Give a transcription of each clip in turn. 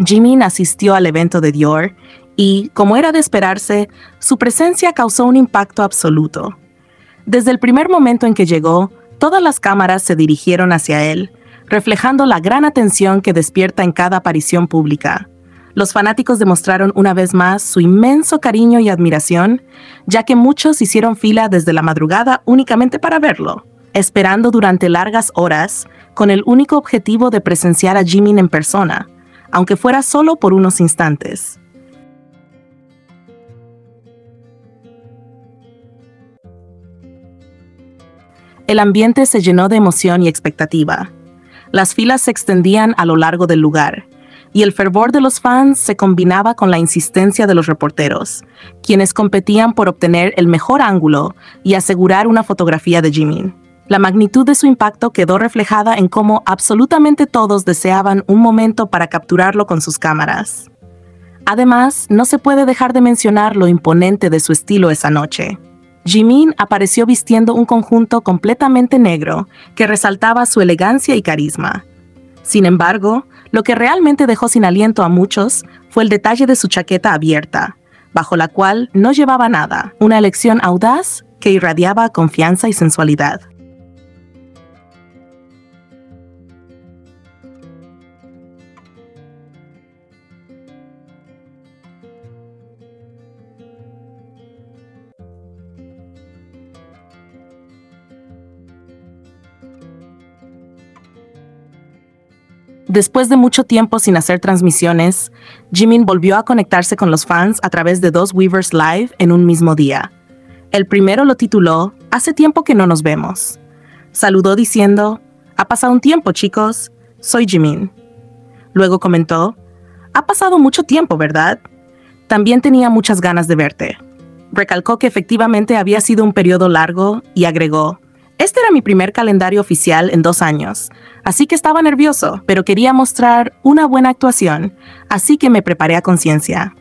Jimin asistió al evento de Dior y, como era de esperarse, su presencia causó un impacto absoluto. Desde el primer momento en que llegó, todas las cámaras se dirigieron hacia él, reflejando la gran atención que despierta en cada aparición pública. Los fanáticos demostraron una vez más su inmenso cariño y admiración, ya que muchos hicieron fila desde la madrugada únicamente para verlo, esperando durante largas horas, con el único objetivo de presenciar a Jimin en persona, aunque fuera solo por unos instantes. El ambiente se llenó de emoción y expectativa. Las filas se extendían a lo largo del lugar, y el fervor de los fans se combinaba con la insistencia de los reporteros, quienes competían por obtener el mejor ángulo y asegurar una fotografía de Jimin. La magnitud de su impacto quedó reflejada en cómo absolutamente todos deseaban un momento para capturarlo con sus cámaras. Además, no se puede dejar de mencionar lo imponente de su estilo esa noche. Jimin apareció vistiendo un conjunto completamente negro que resaltaba su elegancia y carisma. Sin embargo, lo que realmente dejó sin aliento a muchos fue el detalle de su chaqueta abierta, bajo la cual no llevaba nada, una elección audaz que irradiaba confianza y sensualidad. Después de mucho tiempo sin hacer transmisiones, Jimin volvió a conectarse con los fans a través de 2 Weverse Live en un mismo día. El primero lo tituló "Hace tiempo que no nos vemos". Saludó diciendo: "Ha pasado un tiempo, chicos. Soy Jimin". Luego comentó: "Ha pasado mucho tiempo, ¿verdad? También tenía muchas ganas de verte". Recalcó que efectivamente había sido un periodo largo y agregó: "Este era mi primer calendario oficial en 2 años, así que estaba nervioso, pero quería mostrar una buena actuación, así que me preparé a conciencia".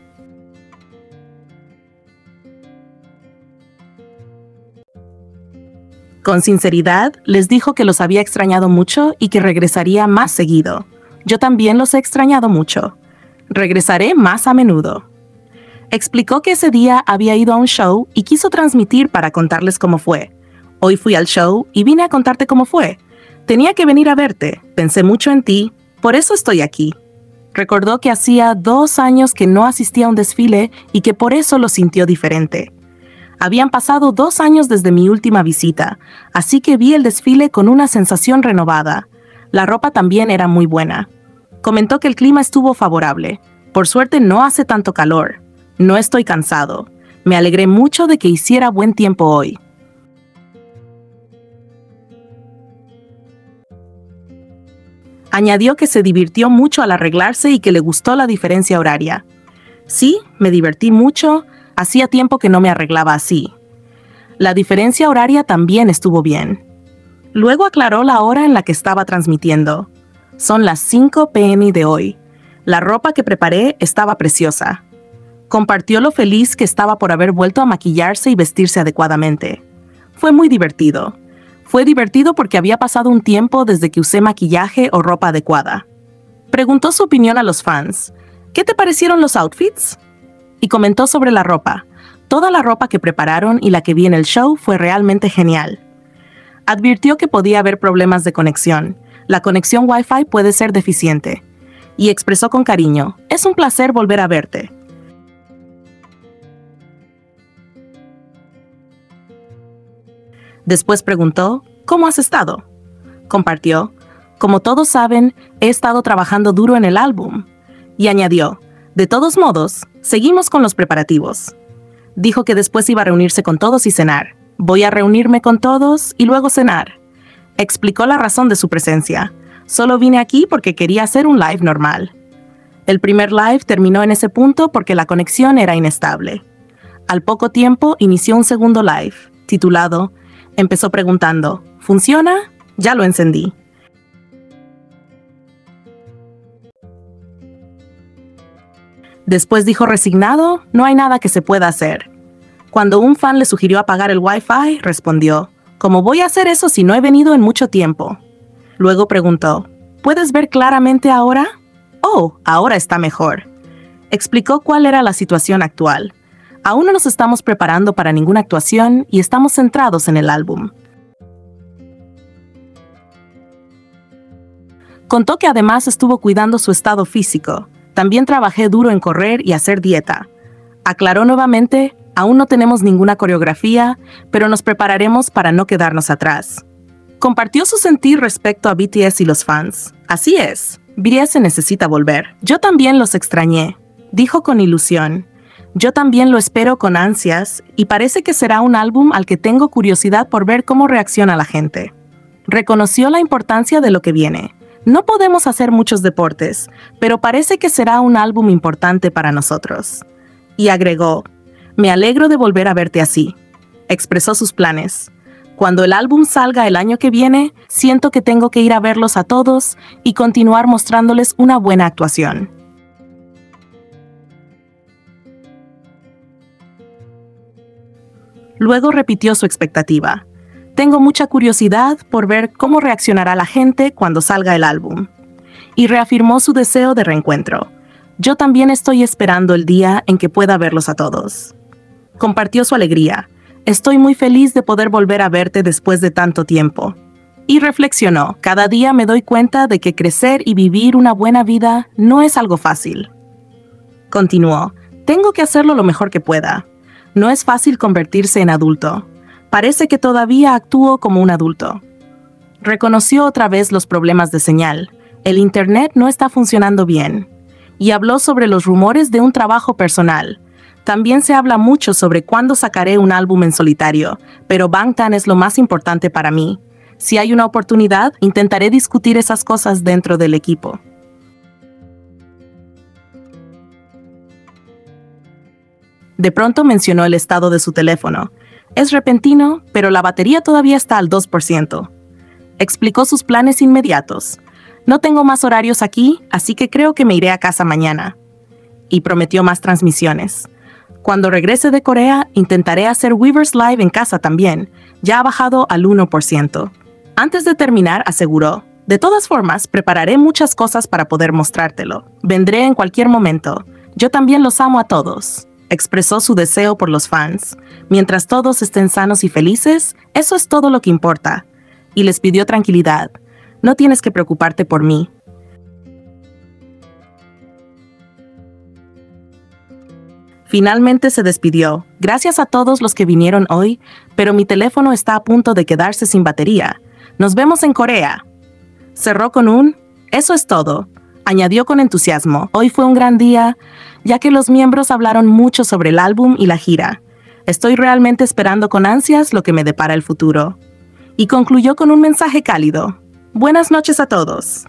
Con sinceridad, les dijo que los había extrañado mucho y que regresaría más seguido. "Yo también los he extrañado mucho. Regresaré más a menudo". Explicó que ese día había ido a un show y quiso transmitir para contarles cómo fue. "Hoy fui al show y vine a contarte cómo fue. Tenía que venir a verte, pensé mucho en ti, por eso estoy aquí". Recordó que hacía 2 años que no asistía a un desfile y que por eso lo sintió diferente. "Habían pasado 2 años desde mi última visita, así que vi el desfile con una sensación renovada. La ropa también era muy buena". Comentó que el clima estuvo favorable. "Por suerte no hace tanto calor. No estoy cansado. Me alegré mucho de que hiciera buen tiempo hoy". Añadió que se divirtió mucho al arreglarse y que le gustó la diferencia horaria. "Sí, me divertí mucho. Hacía tiempo que no me arreglaba así. La diferencia horaria también estuvo bien". Luego aclaró la hora en la que estaba transmitiendo. "Son las 5 p.m. de hoy. La ropa que preparé estaba preciosa". Compartió lo feliz que estaba por haber vuelto a maquillarse y vestirse adecuadamente. "Fue muy divertido. Fue divertido porque había pasado un tiempo desde que usé maquillaje o ropa adecuada". Preguntó su opinión a los fans. "¿Qué te parecieron los outfits?". Y comentó sobre la ropa. "Toda la ropa que prepararon y la que vi en el show fue realmente genial". Advirtió que podía haber problemas de conexión. La conexión Wi-Fi puede ser deficiente. Y expresó con cariño: "Es un placer volver a verte". Después preguntó: "¿Cómo has estado?". Compartió: "Como todos saben, he estado trabajando duro en el álbum". Y añadió: "De todos modos, seguimos con los preparativos". Dijo que después iba a reunirse con todos y cenar. "Voy a reunirme con todos y luego cenar". Explicó la razón de su presencia. "Solo vine aquí porque quería hacer un live normal". El primer live terminó en ese punto porque la conexión era inestable. Al poco tiempo inició un segundo live, titulado. Empezó preguntando: "¿Funciona? Ya lo encendí". Después dijo resignado: "No hay nada que se pueda hacer". Cuando un fan le sugirió apagar el Wi-Fi, respondió: "¿Cómo voy a hacer eso si no he venido en mucho tiempo?". Luego preguntó: "¿Puedes ver claramente ahora?". Oh, ahora está mejor. Explicó cuál era la situación actual. Aún no nos estamos preparando para ninguna actuación y estamos centrados en el álbum. Contó que además estuvo cuidando su estado físico. También trabajé duro en correr y hacer dieta. Aclaró nuevamente, aún no tenemos ninguna coreografía, pero nos prepararemos para no quedarnos atrás. Compartió su sentir respecto a BTS y los fans. Así es, BTS necesita volver. Yo también los extrañé, dijo con ilusión. Yo también lo espero con ansias y parece que será un álbum al que tengo curiosidad por ver cómo reacciona la gente. Reconoció la importancia de lo que viene. No podemos hacer muchos deportes, pero parece que será un álbum importante para nosotros. Y agregó, me alegro de volver a verte así. Expresó sus planes. Cuando el álbum salga el año que viene, siento que tengo que ir a verlos a todos y continuar mostrándoles una buena actuación. Luego repitió su expectativa. Tengo mucha curiosidad por ver cómo reaccionará la gente cuando salga el álbum. Y reafirmó su deseo de reencuentro. Yo también estoy esperando el día en que pueda verlos a todos. Compartió su alegría. Estoy muy feliz de poder volver a verte después de tanto tiempo. Y reflexionó, cada día me doy cuenta de que crecer y vivir una buena vida no es algo fácil. Continuó, tengo que hacerlo lo mejor que pueda. No es fácil convertirse en adulto. Parece que todavía actúo como un adulto. Reconoció otra vez los problemas de señal. El internet no está funcionando bien. Y habló sobre los rumores de un trabajo personal. También se habla mucho sobre cuándo sacaré un álbum en solitario, pero Bangtan es lo más importante para mí. Si hay una oportunidad, intentaré discutir esas cosas dentro del equipo. De pronto mencionó el estado de su teléfono. Es repentino, pero la batería todavía está al 2%. Explicó sus planes inmediatos. No tengo más horarios aquí, así que creo que me iré a casa mañana. Y prometió más transmisiones. Cuando regrese de Corea, intentaré hacer Weverse Live en casa también. Ya ha bajado al 1%. Antes de terminar, aseguró, de todas formas, prepararé muchas cosas para poder mostrártelo. Vendré en cualquier momento. Yo también los amo a todos. Expresó su deseo por los fans. Mientras todos estén sanos y felices, eso es todo lo que importa. Y les pidió tranquilidad. No tienes que preocuparte por mí. Finalmente se despidió. Gracias a todos los que vinieron hoy, pero mi teléfono está a punto de quedarse sin batería. Nos vemos en Corea. Cerró con un, eso es todo. Añadió con entusiasmo, hoy fue un gran día, ya que los miembros hablaron mucho sobre el álbum y la gira. Estoy realmente esperando con ansias lo que me depara el futuro. Y concluyó con un mensaje cálido. Buenas noches a todos.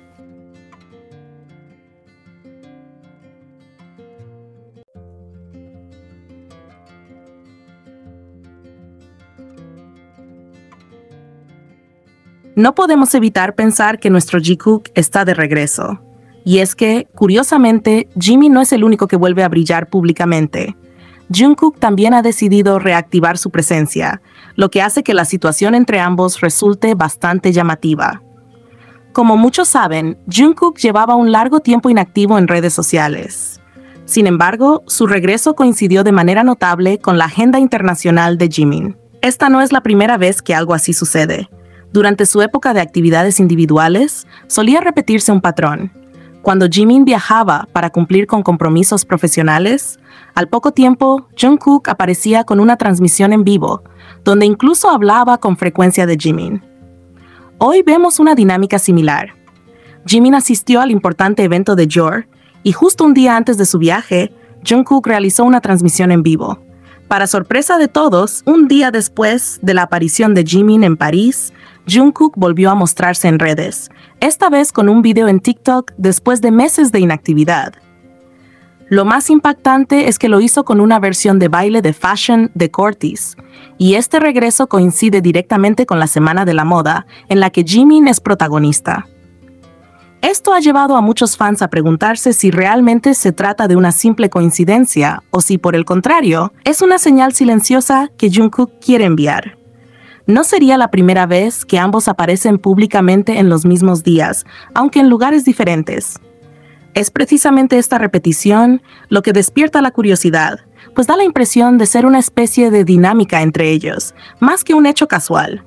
No podemos evitar pensar que nuestro Jikook está de regreso. Y es que, curiosamente, Jimin no es el único que vuelve a brillar públicamente. Jungkook también ha decidido reactivar su presencia, lo que hace que la situación entre ambos resulte bastante llamativa. Como muchos saben, Jungkook llevaba un largo tiempo inactivo en redes sociales. Sin embargo, su regreso coincidió de manera notable con la agenda internacional de Jimin. Esta no es la primera vez que algo así sucede. Durante su época de actividades individuales, solía repetirse un patrón. Cuando Jimin viajaba para cumplir con compromisos profesionales, al poco tiempo, Jungkook aparecía con una transmisión en vivo, donde incluso hablaba con frecuencia de Jimin. Hoy vemos una dinámica similar. Jimin asistió al importante evento de Dior, y justo un día antes de su viaje, Jungkook realizó una transmisión en vivo. Para sorpresa de todos, un día después de la aparición de Jimin en París, Jungkook volvió a mostrarse en redes, esta vez con un video en TikTok después de meses de inactividad. Lo más impactante es que lo hizo con una versión de baile de fashion de Cortis, y este regreso coincide directamente con la Semana de la Moda, en la que Jimin es protagonista. Esto ha llevado a muchos fans a preguntarse si realmente se trata de una simple coincidencia o si, por el contrario, es una señal silenciosa que Jungkook quiere enviar. No sería la primera vez que ambos aparecen públicamente en los mismos días, aunque en lugares diferentes. Es precisamente esta repetición lo que despierta la curiosidad, pues da la impresión de ser una especie de dinámica entre ellos, más que un hecho casual.